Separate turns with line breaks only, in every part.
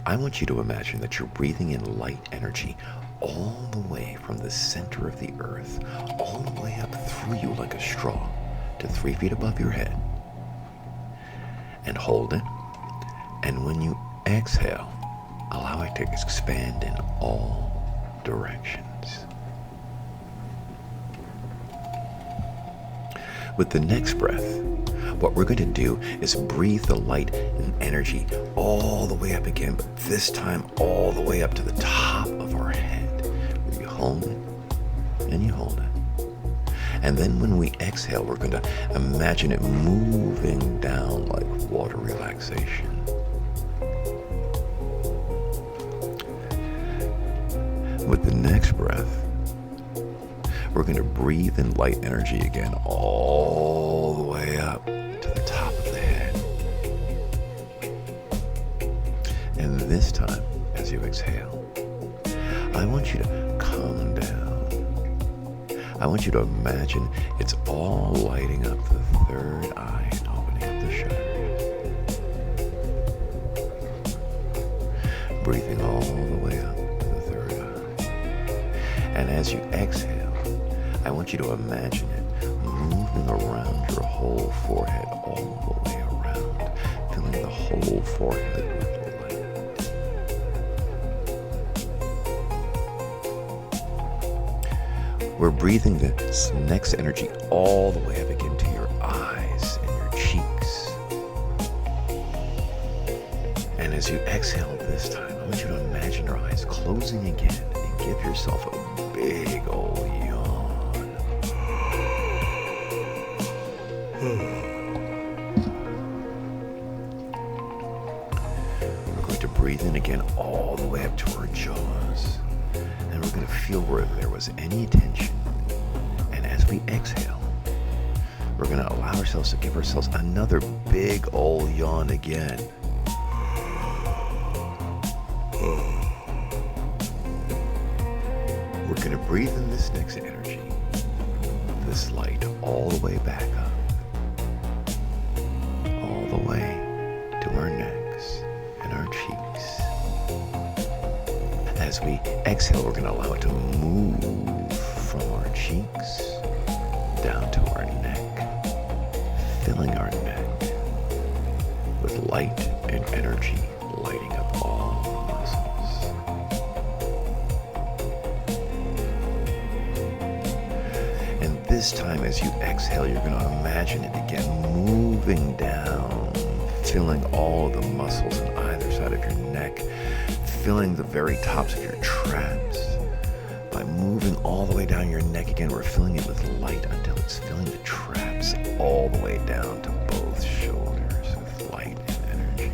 I want you to imagine that you're breathing in light energy all the way from the center of the earth, all the way up through you like a straw to 3 feet above your head. And hold it. And when you exhale, allow it to expand in all directions. With the next breath, what we're going to do is breathe the light and energy all the way up again, but this time all the way up to the top of our head. Where you hold it and you hold it. And then when we exhale, we're going to imagine it moving down like water relaxation. With the next breath, we're going to breathe in light energy again all the way up to the top of the head. And this time, as you exhale, I want you to calm down. I want you to imagine it's all lighting up the third eye and opening up the shutters. Breathing all the way up to the third eye. And as you exhale, I want you to imagine it moving around your whole forehead, all the way around, filling the whole forehead with light. We're breathing this next energy all the way up again to your eyes and your cheeks. And as you exhale this time, I want you to imagine your eyes closing again and give yourself a big old yawn. We're going to breathe in again all the way up to our jaws. And we're going to feel where there was any tension. And as we exhale, we're going to allow ourselves to give ourselves another big old yawn again. We're going to breathe in this next energy, this light, all the way back up. All the way to our necks and our cheeks. As we exhale, we're going to allow it to move from our cheeks down to our neck, filling our neck with light and energy, lighting up all the muscles. And this time, as you exhale, you're going to imagine it again moving down, filling all of the muscles on either side of your neck, filling the very tops of your traps. By moving all the way down your neck again, we're filling it with light until it's filling the traps all the way down to both shoulders with light and energy.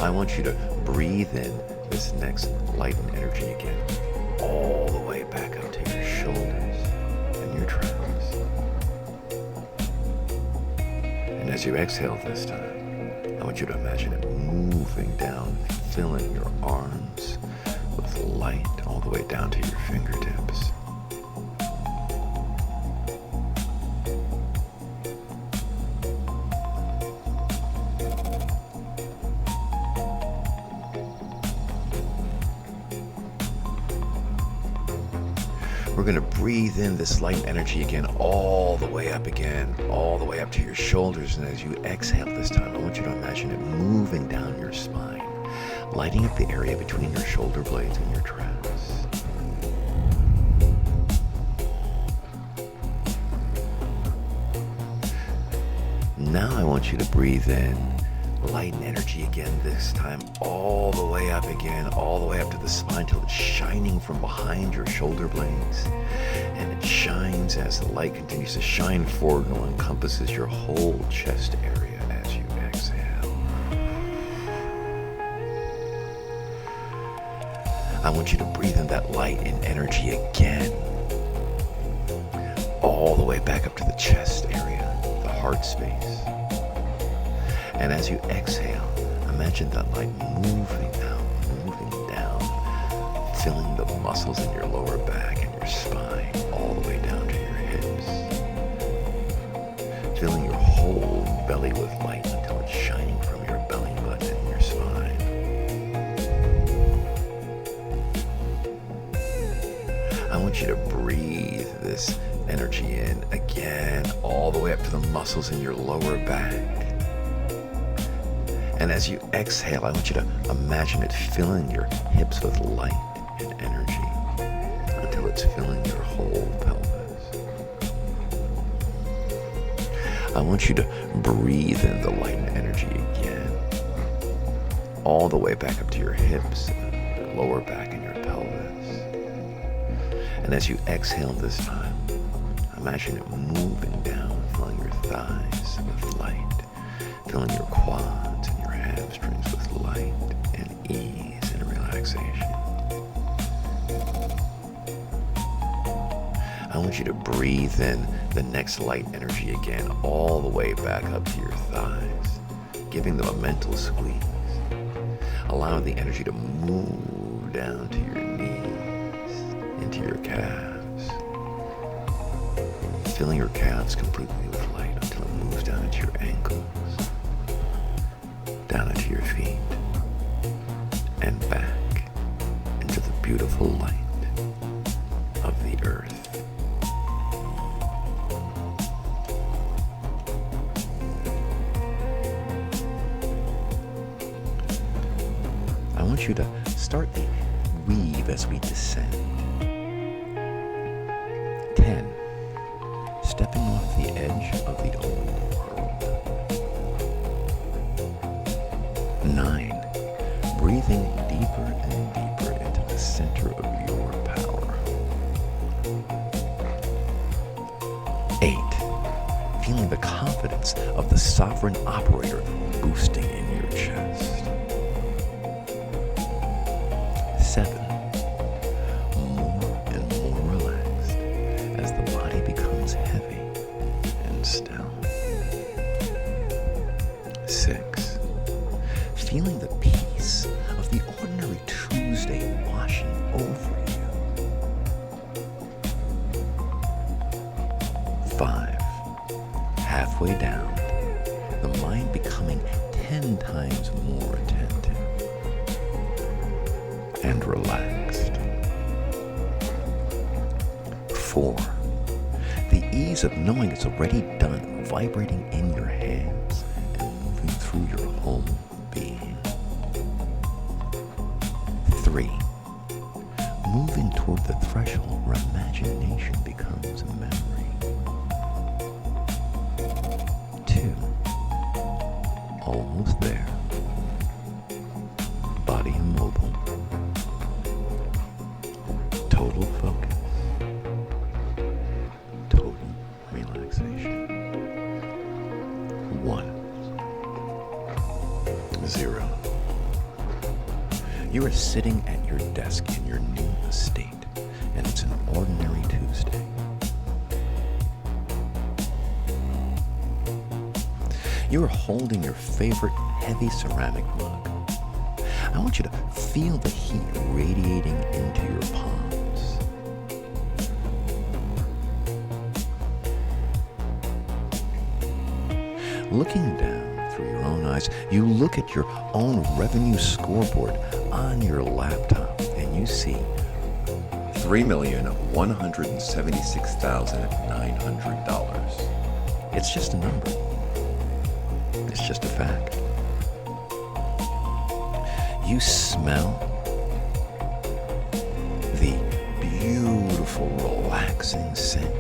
I want you to breathe in this next light and energy again, all the way back up to your shoulders and your traps. And as you exhale this time, I want you to imagine it moving down, filling your arms with light all the way down to your fingertips. We're going to breathe in this light energy again, all the way up again, all the way up to your shoulders. And as you exhale this time, I want you to imagine it moving down your spine, lighting up the area between your shoulder blades and your traps. Now I want you to breathe in light and energy again, this time all the way up again, all the way up to the spine till it's shining from behind your shoulder blades. And it shines as the light continues to shine forward and encompasses your whole chest area as you exhale. I want you to breathe in that light and energy again, all the way back up to the chest area, the heart space. And as you exhale, imagine that light moving down, filling the muscles in your lower back and your spine, all the way down to your hips, filling your whole whole belly with light until it's shining from your belly button and your spine. I want you to breathe this energy in again, all the way up to the muscles in your lower back. And as you exhale, I want you to imagine it filling your hips with light and energy until it's filling your whole pelvis. I want you to breathe in the light and energy again, all the way back up to your hips, your lower back, and your pelvis. And as you exhale this time, imagine it moving down, filling your thighs with light, filling your quads and your hamstrings with light and ease and relaxation. I want you to breathe in the next light energy again, all the way back up to your thighs, giving them a mental squeeze, allowing the energy to move down to your knees, into your calves, filling your calves completely with light until it moves down into your ankles, down into your feet, and back into the beautiful light of the earth. I want you to start the weave as we descend. 10. Stepping off the edge of the old world. 9. Breathing deeper and deeper into the center of your power. 8. Feeling the confidence of the sovereign operator boosting in your chest. 7. More and more relaxed as the body becomes heavy and still. 6. Feeling the peace of the ordinary Tuesday washing over you. 5. Halfway down, the mind becoming 10 times more attentive and relaxed. 4. The ease of knowing it's already done, vibrating in your hands and moving through your whole being. 3. Moving toward the threshold where imagination becomes a memory. 2. Almost there. Body immobile. Total focus. Total relaxation. 1. 0. You are sitting at your desk in your new estate, and it's an ordinary Tuesday. You are holding your favorite heavy ceramic mug. I want you to feel the heat radiating into your palms. Looking down through your own eyes, you look at your own revenue scoreboard on your laptop and you see $3,176,900. It's just a number. It's just a fact. You smell the beautiful, relaxing scent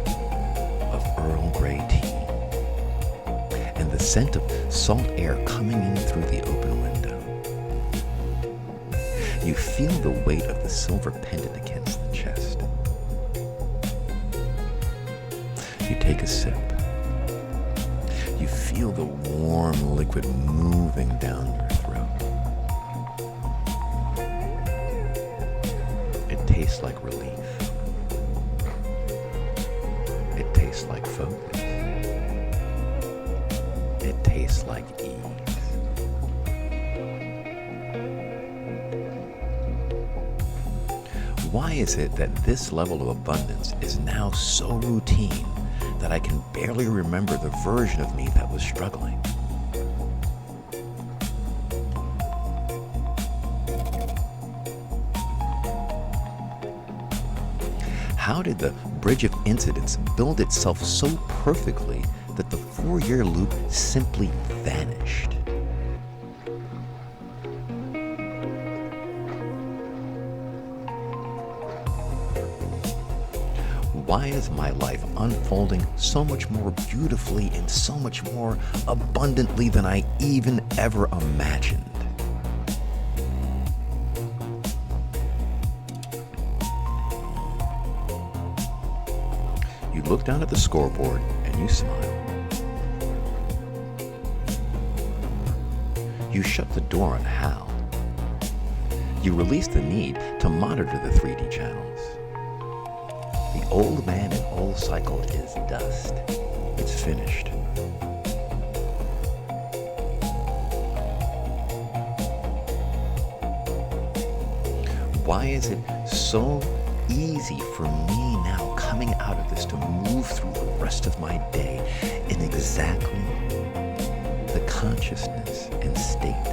of Earl Grey tea and the scent of salt air coming in through the open window. You feel the weight of the silver pendant against the chest. You take a sip. You feel the warm liquid moving down your throat. It tastes like relief. It tastes like focus. It tastes like ease. Why is it that this level of abundance is now so routine that I can barely remember the version of me that was struggling. How did the bridge of incidents build itself so perfectly that the 4-year loop simply vanished? Why is my life unfolding so much more beautifully and so much more abundantly than I even ever imagined? You look down at the scoreboard and you smile. You shut the door on how. You release the need to monitor the 3D channels. The old man and old cycle is dust. It's finished. Why is it so easy for me now coming out of this to move through the rest of my day in exactly the consciousness and state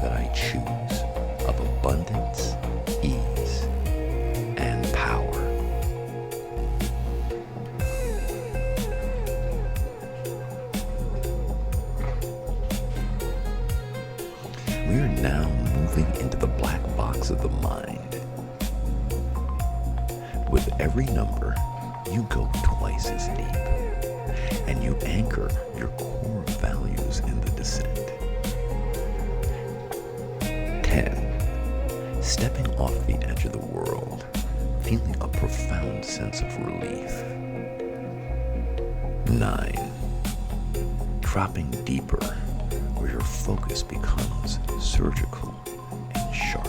that I choose of abundance, ease, and power? We are now moving into the black box of the mind. With every number, you go twice as deep, and you anchor your core values in the descent. 10. Stepping off the edge of the world, feeling a profound sense of relief. 9. Dropping deeper, where your focus becomes surgical and sharp.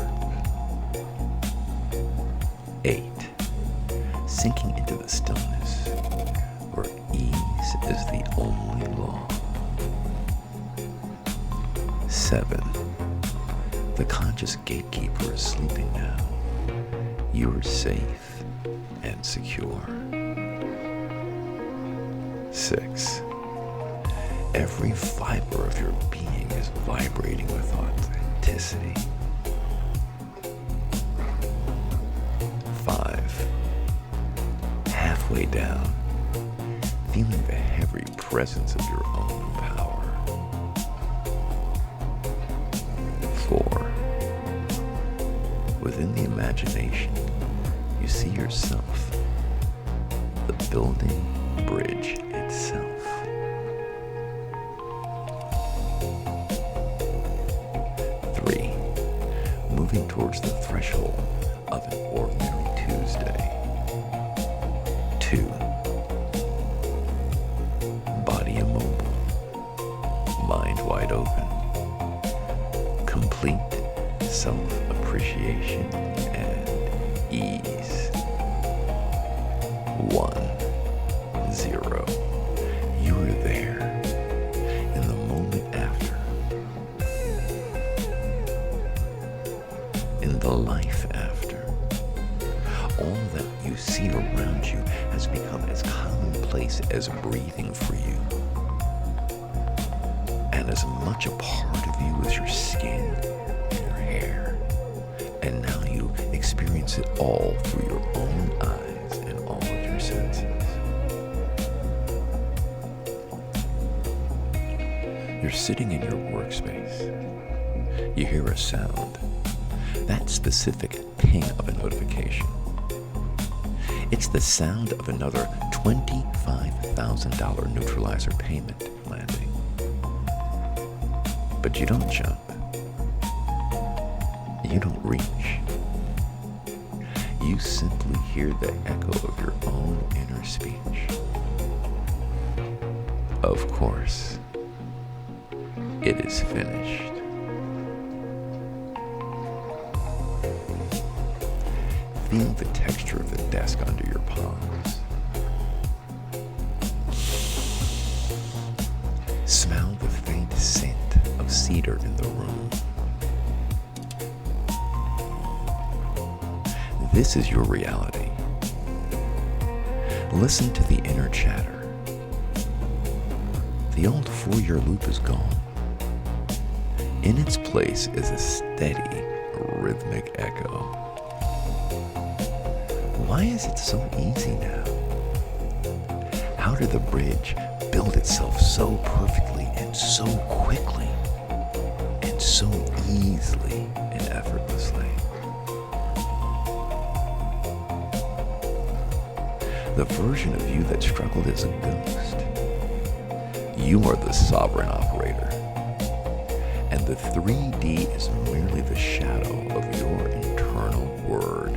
8. Sinking into the stillness, where ease is the only law. 7. The conscious gatekeeper is sleeping now. You are safe and secure. 6. Every fiber of your being is vibrating with authenticity. 5. Halfway down, feeling the heavy presence of your own power. 4. Within the imagination, you see yourself, the building bridge itself. 3. Moving towards the threshold of an ordinary Tuesday. 2. Body immobile, mind wide open, complete self-appreciation and ease. 1, 0. You are there in the moment after, in the life after. All that you see around you has become as commonplace as breathing for you, and as much a part of you as your skin and your hair. And now you experience it all through your own eyes and all of your senses. You're sitting in your workspace. You hear a sound, that specific ping of a notification. It's the sound of another $25,000 neutralizer payment landing. But you don't jump. You don't reach. You simply hear the echo of your own inner speech. Of course, it is finished. Feel the texture of the desk under your palms. Smell the faint scent of cedar in the room. This is your reality. Listen to the inner chatter. The old four-year loop is gone. In its place is a steady, rhythmic echo. Why is it so easy now? How did the bridge build itself so perfectly and so quickly and so easily and effortlessly? The version of you that struggled is a ghost. You are the sovereign operator, and the 3D is merely the shadow of your internal word.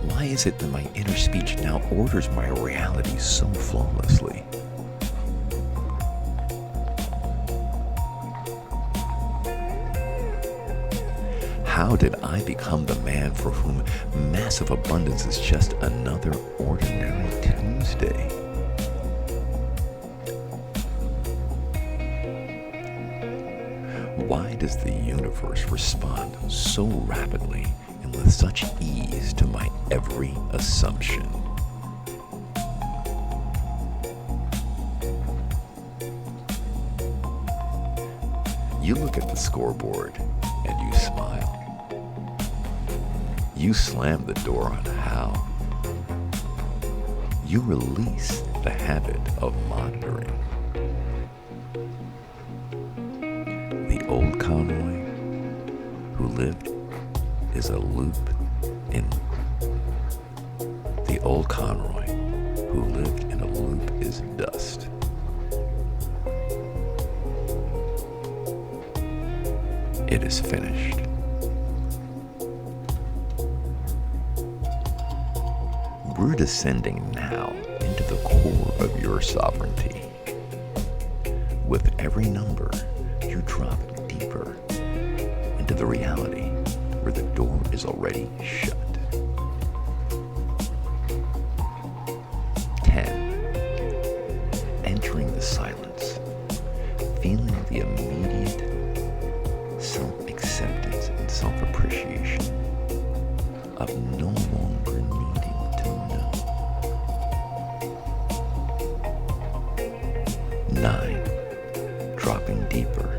Why is it that my inner speech now orders my reality so flawlessly? How did I become the man for whom massive abundance is just another ordinary Tuesday? Why does the universe respond so rapidly and with such ease to my every assumption? You look at the scoreboard and you smile. You slam the door on how. You release the habit of monitoring. The old Conroy who lived is a loop in. The old Conroy who lived in a loop is dust. It is finished. We're descending now into the core of your sovereignty. With every number, you drop deeper into the reality where the door is already shut. 10. Entering the silence, feeling the immediate self-acceptance and self-appreciation of no longer needing to know. 9. Dropping deeper,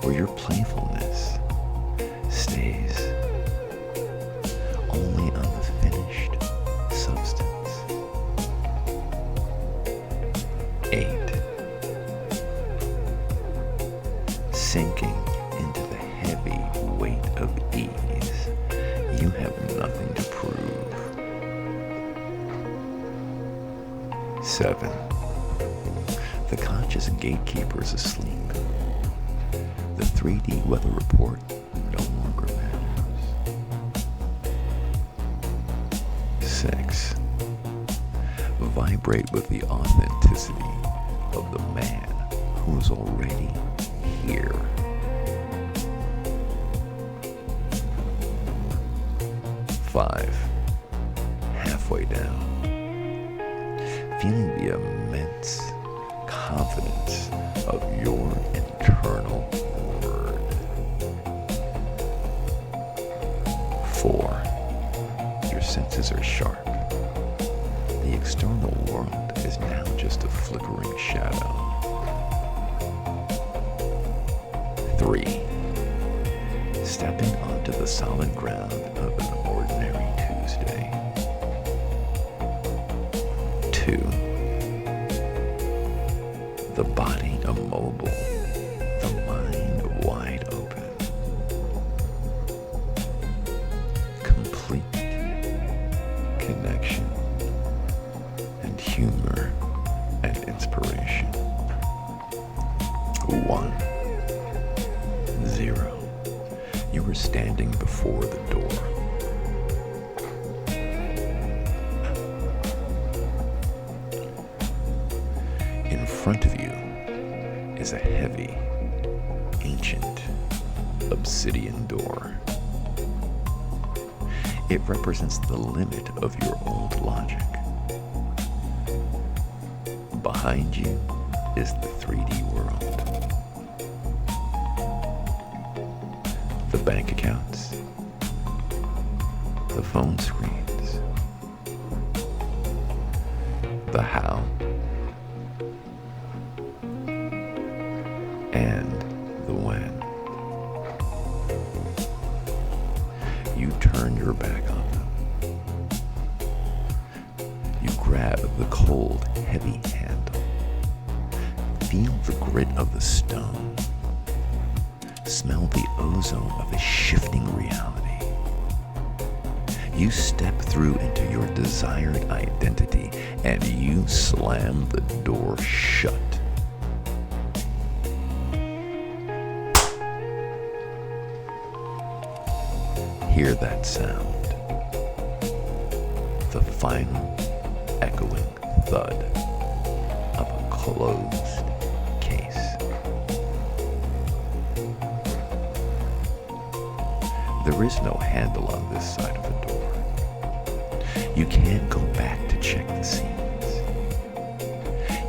where your playfulness stays only on the finished substance. 8. Sinking into the heavy weight of ease. You have nothing to prove. 7. The conscious gatekeeper is asleep. The 3D weather report no longer matters. 6. Vibrate with the authenticity of the man who is already here. 5. Halfway down, feeling the immense confidence of your internal word. 4. Your senses are sharp. The external world is now just a flickering shadow. 3. Stepping onto the solid ground of an ordinary Tuesday. 2. The body immobile, the mind wide open. Complete connection and humor and inspiration. 1. 0. You were standing before the door. In front of you is a heavy, ancient, obsidian door. It represents the limit of your old logic. Behind you is the 3D world. The bank accounts, the phone screens, the how, and the when. You turn your back on them. You grab the cold, heavy handle. Feel the grit of the stone. Smell the ozone of a shifting reality. You step through into your desired identity and you slam the door shut. Hear that sound. The final echoing thud of a closed case. There is no handle on this side of the door. You can't go back to check the scenes.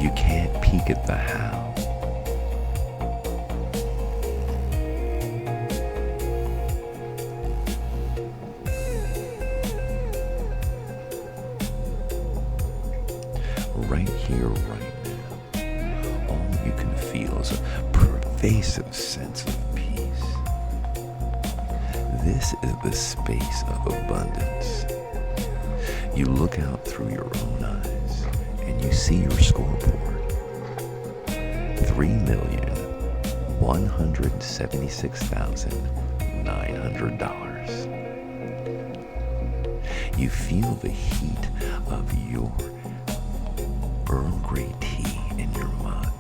You can't peek at the how. Right here, right now, all you can feel is a pervasive sense of peace. This is the space of abundance. You look out through your own eyes and you see your scoreboard. $3,176,900. You feel the heat of your Earl Grey tea in your mug.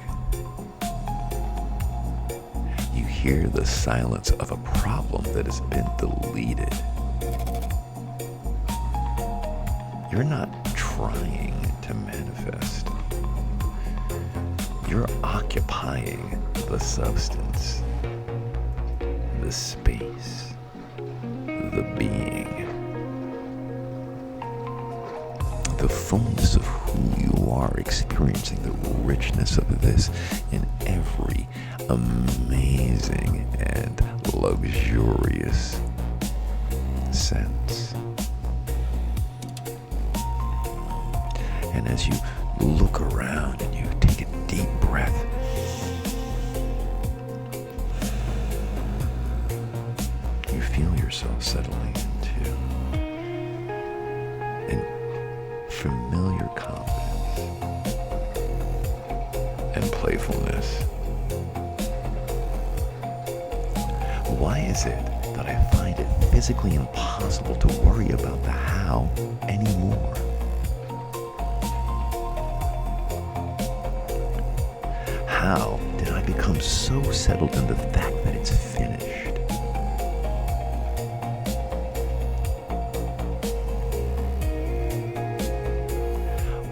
You hear the silence of a problem that has been deleted. You're not trying to manifest. You're occupying the substance, the space, the being. The fullness of who you are, experiencing the richness of this in every amazing and luxurious sense. And as you look around and you take a deep breath, you feel yourself settling into an familiar confidence and playfulness. Why is it that I find it physically impossible to worry about the how anymore? How did I become so settled in the fact that it's finished?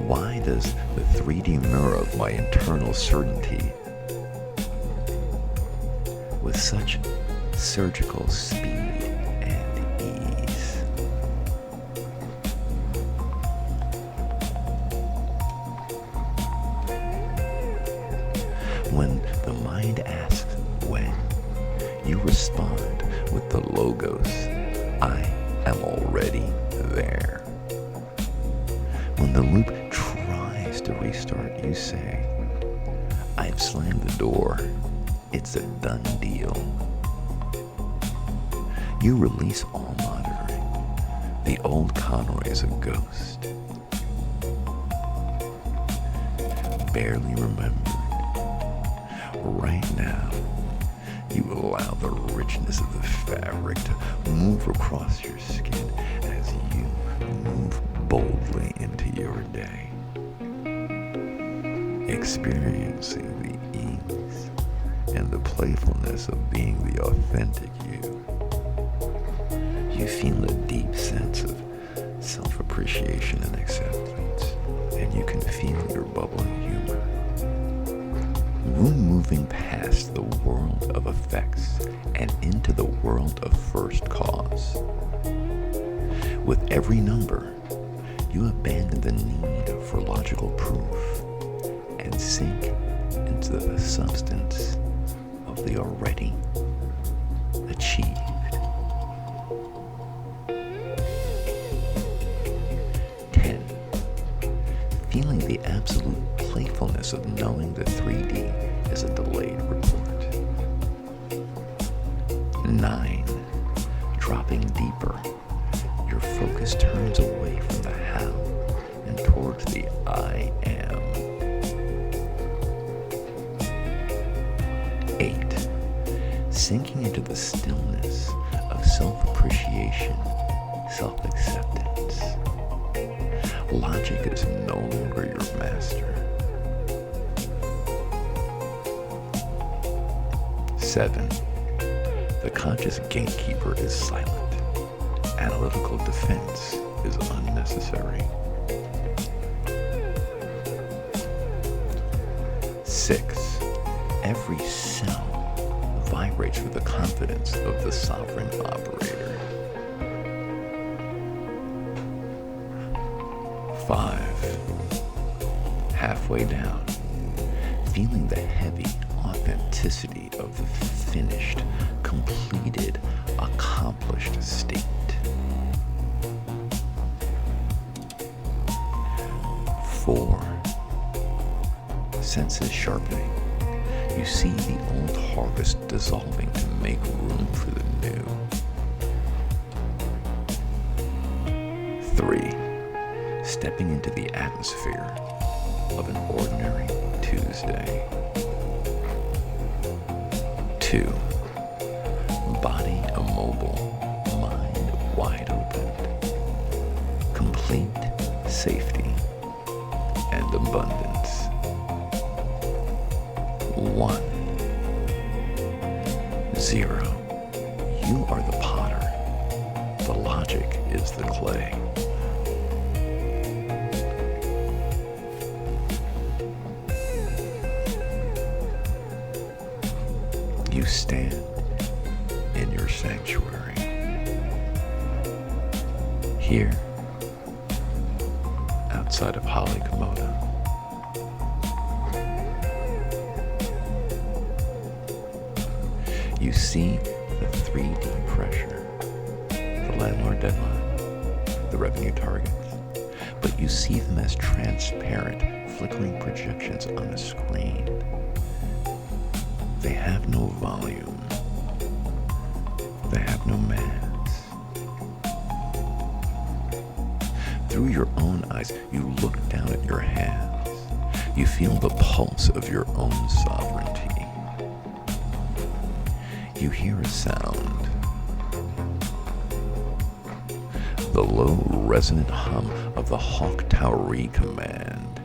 Why does the 3D mirror of my internal certainty, with such surgical speed and ease, when the mind asks when, you respond with the logos, I am already there. When the loop tries to restart, you say, I've slammed the door. It's a done deal. You release all monitoring. The old Conroy is a ghost. Barely remembered. Right now, you allow the richness of the fabric to move across your skin as you move boldly into your day, experiencing the ease and the playfulness of being the authentic you. You feel a deep sense of self-appreciation and acceptance, and you can feel your bubbling humor. We're moving past the world of effects and into the world of first cause. With every number, you abandon the need for logical proof and sink into the substance of the already achieved. feeling the absolute playfulness of knowing that 3D is a delayed report. 9. Dropping deeper, your focus turns away from the how and towards the I am. 8. Sinking into the stillness of self-appreciation, self-acceptance. Logic is no longer your master. 7. The conscious gatekeeper is silent. Analytical defense is unnecessary. 6. Every cell vibrates with the confidence of the sovereign operator. 5. Halfway down, feeling the heavy authenticity of the finished, completed, accomplished state. 4. Senses sharpening. You see the old harvest dissolving to make room for the new. 3. Stepping into the atmosphere of an ordinary Tuesday. 2. Body immobile, mind wide open. Complete safety and abundance. 1. 0. You are the potter. The logic is the clay. You stand in your sanctuary. Here, outside of Holly Komodo. You see the 3D pressure, the landlord deadline, the revenue targets, but you see them as transparent, flickering projections on a screen. They have no volume. They have no mass. Through your own eyes, you look down at your hands. You feel the pulse of your own sovereignty. You hear a sound. The low, resonant hum of the Hawk Towery command.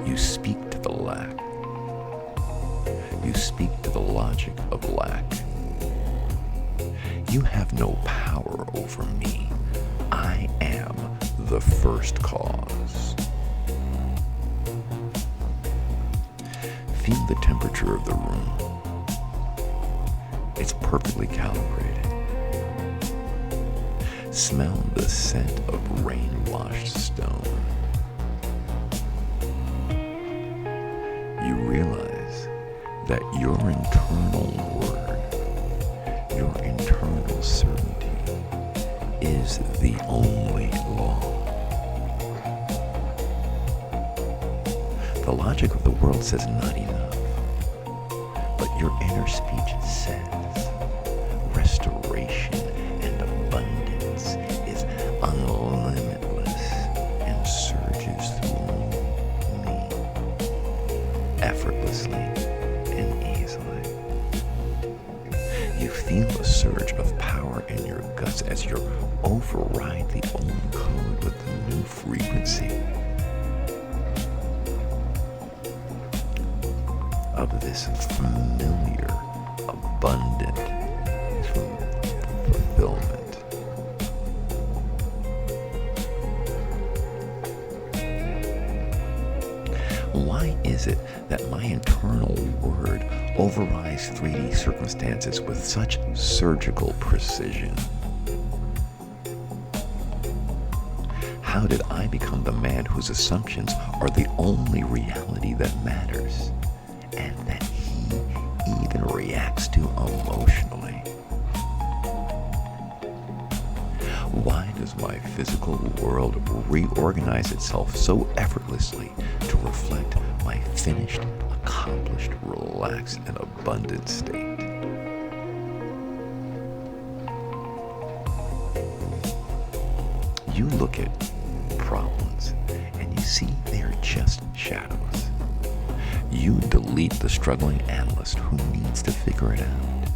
You speak to the lack. You speak to the logic of lack. You have no power over me. I am the first cause. Feel the temperature of the room. It's perfectly calibrated. Smell the scent of rain-washed stone. You realize that your internal word, your internal certainty, is the only law. The logic of the world says not enough, but your inner speech says restoration and abundance is unlimitless and surges through me effortlessly and easily. You feel a surge of power in your guts as you override the old code with the new frequency of this familiar, abundant fulfillment. Why is it that my internal word overrides 3D circumstances with such surgical precision? How did I become the man whose assumptions are the only reality that matters, and that he even reacts to emotionally? Why does my physical world reorganize itself so effortlessly to reflect my finished, accomplished, relaxed, and abundant state? You look at problems and you see they're just shadows. You delete the struggling analyst who needs to figure it out,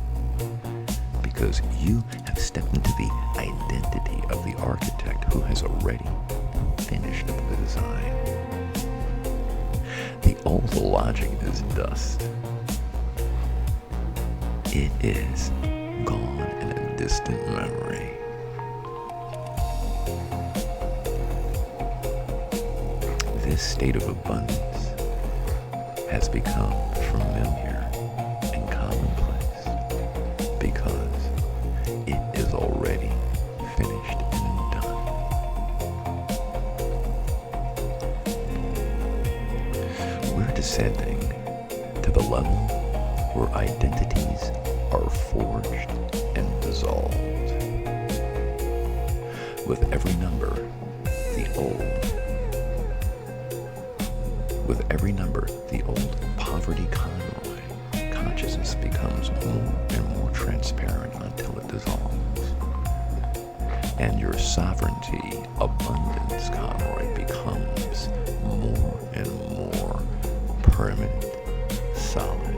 because you have stepped into the identity of the architect who has already finished the design. The old logic is dust. It is gone in a distant memory. This state of abundance has become familiar and commonplace because it is already finished and done. We're descending to the level where identities are forged and dissolved. With every number, the old poverty conroy consciousness becomes more and more transparent until it dissolves. And your sovereignty, abundance conroy becomes more and more permanent, solid.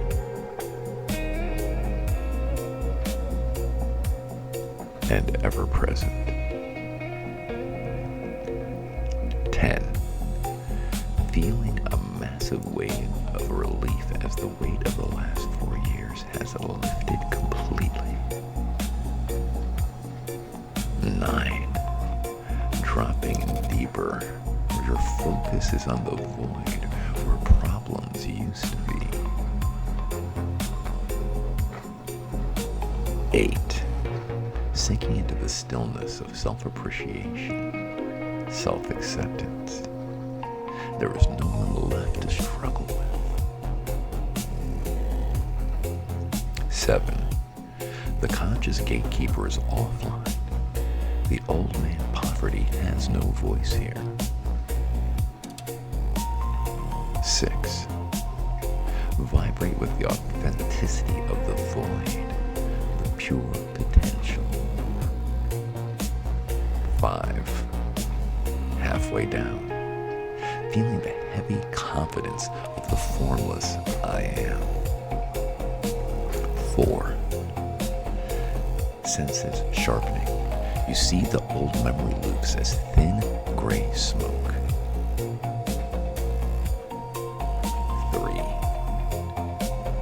And ever present. 10. Feeling a massive wave of relief as the weight of the last 4 years has lifted completely. 9. Dropping deeper, where your focus is on the void where problems used to be. 8. Sinking into the stillness of self-appreciation, self-acceptance. There is no one left to struggle with. 7. The conscious gatekeeper is offline. The old man poverty has no voice here. 6. Vibrate with the authenticity of the void, the pure potential. 5. Halfway down. Feeling the heavy confidence of the formless I am. 4. Senses sharpening. You see the old memory loops as thin gray smoke. 3.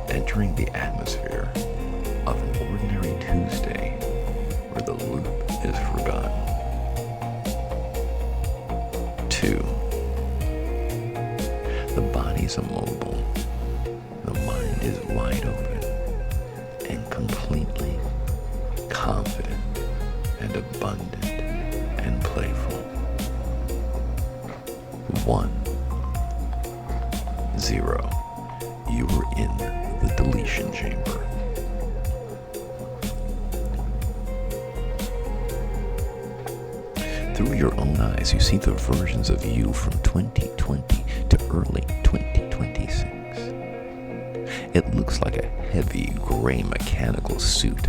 Entering the atmosphere of an ordinary Tuesday where the loop is forgotten. 2. The body is immobile. The mind is wide open and completely confident and abundant and playful. 1. 0. You are in the deletion chamber. Through your own eyes, you see the versions of you from 2020 to early 2026. It looks like a heavy gray mechanical suit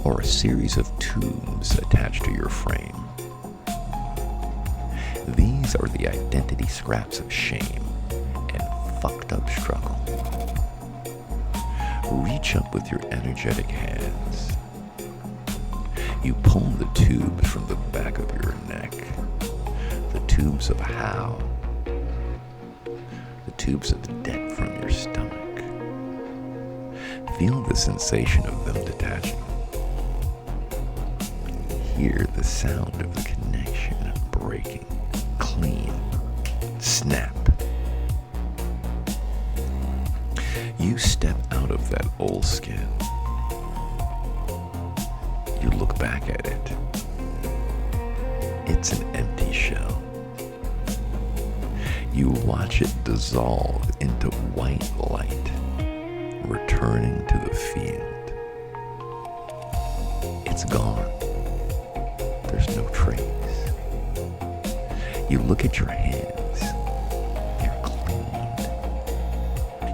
or a series of tubes attached to your frame. These are the identity scraps of shame and fucked up struggle. Reach up with your energetic hands. You pull the tubes from the back of your neck, the tubes of how, the tubes of debt from your stomach. Feel the sensation of them detaching. Hear the sound of the connection breaking, clean, snap. You step out of that old skin. You look back at it. It's an empty shell. You watch it dissolve into white light, returning to the field. It's gone. there's no trace. You look at your hands, they're clean.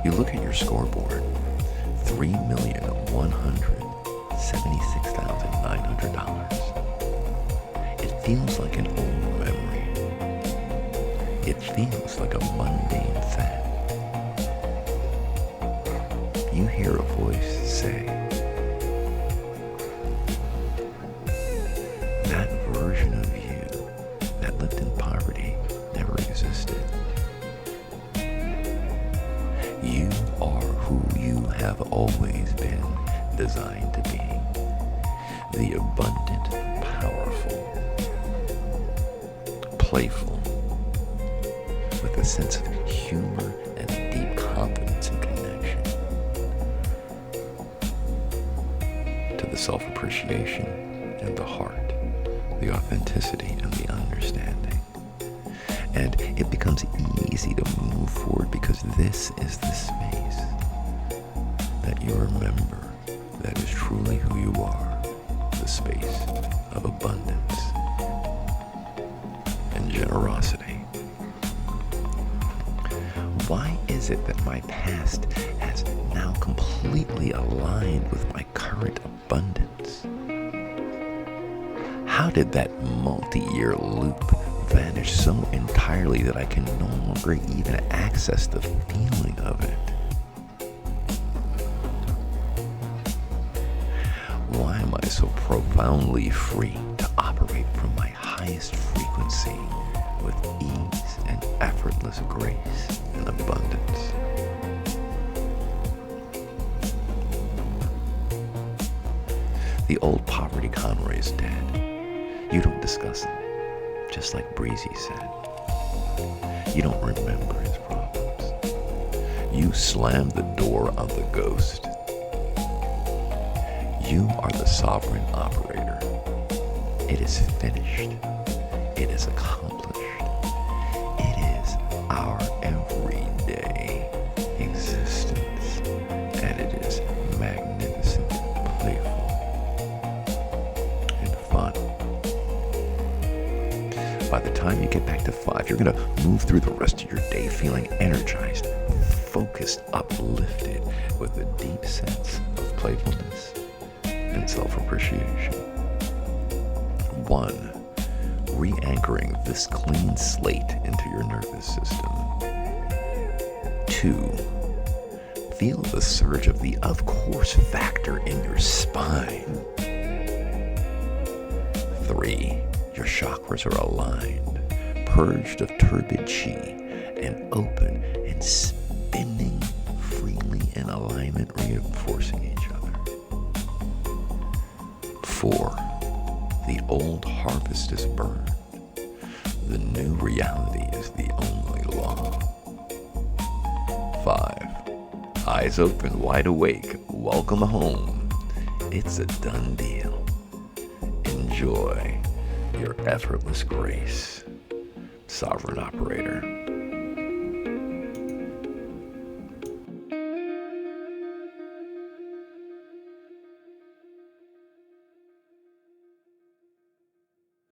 You look at your scoreboard, $3,176,900. It feels like an old memory. It feels like a mundane fact. You hear a voice say, that version of you that lived in poverty never existed. You are who you have always been designed to be. The abundant, powerful, playful, with a sense of humor and deep confidence and connection. To the self-appreciation and the heart, the authenticity and the understanding. And it becomes easy to move forward because this is the space that you remember that is truly who you are, the space of abundance and generosity. Why is it that my past has now completely aligned with my current abundance? How did that multi-year loop vanish so entirely that I can no longer even access the feeling of it? Why am I so profoundly free to operate from my highest frequency with ease and effortless grace and abundance? The old poverty Conroy is dead. You don't discuss him, just like Breezy said. You don't remember his problems. You slam the door on the ghost. You are the sovereign operator. It is finished. It is accomplished. It is our everyday existence. And it is magnificent, playful, and fun. By the time you get back to 5, you're going to move through the rest of your day feeling energized, focused, uplifted, with a deep sense of playfulness and self-appreciation. 1. Re-anchoring this clean slate into your nervous system. 2. Feel the surge of the of course factor in your spine. 3. Your chakras are aligned, purged of turbid chi, and open and spinning freely in alignment, reinforcing each other. 4. The old harvest is burned. The new reality is the only law. 5. Eyes open, wide awake. Welcome home. It's a done deal. Enjoy your effortless grace. Sovereign Operator.